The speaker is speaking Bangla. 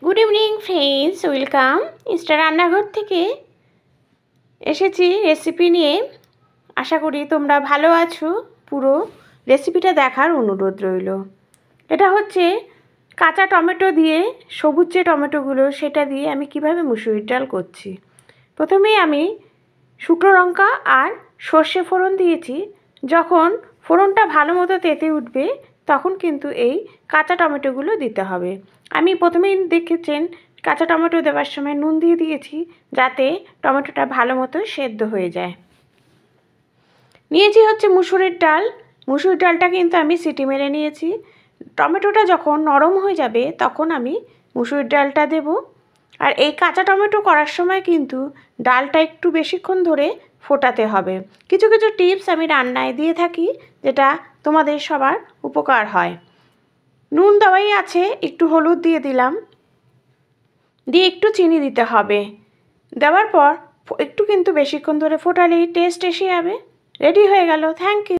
Good evening friends, welcome Easter রান্নাঘর থেকে এসেছি রেসিপি নিয়ে। আশা করি তোমরা ভালো আছো। পুরো রেসিপিটা দেখার অনুরোধ রইল। এটা হচ্ছে কাঁচা টমেটো দিয়ে, সবুজ যে টমেটোগুলো সেটা দিয়ে আমি কিভাবে মুসুরির ডাল করছি। প্রথমেই আমি শুকনো লঙ্কা আর সর্ষে ফোড়ন দিয়েছি। যখন ফোড়নটা ভালো মতো তেতে উঠবে তখন কিন্তু এই কাঁচা টমেটোগুলো দিতে হবে। আমি প্রথমেই দেখেছেন কাঁচা টমেটো দেওয়ার সময় নুন দিয়ে দিয়েছি, যাতে টমেটোটা ভালো মতো সেদ্ধ হয়ে যায়। নিয়েছি হচ্ছে মুসুরির ডাল। মুসুরির ডালটা কিন্তু আমি সিটি মেরে নিয়েছি। টমেটোটা যখন নরম হয়ে যাবে তখন আমি মুসুরির ডালটা দেব। আর এই কাঁচা টমেটো করার সময় কিন্তু ডালটা একটু বেশিক্ষণ ধরে ফোটাতে হবে। কিছু কিছু টিপস আমি রান্নায় দিয়ে থাকি, যেটা তোমাদের সবার উপকার হয়। নুন দেওয়াই আছে, একটু হলুদ দিয়ে দিলাম, দিয়ে একটু চিনি দিতে হবে। দেওয়ার পর একটু কিন্তু বেশিক্ষণ ধরে ফোটালেই টেস্ট এসে যাবে। রেডি হয়ে গেল। Thank you.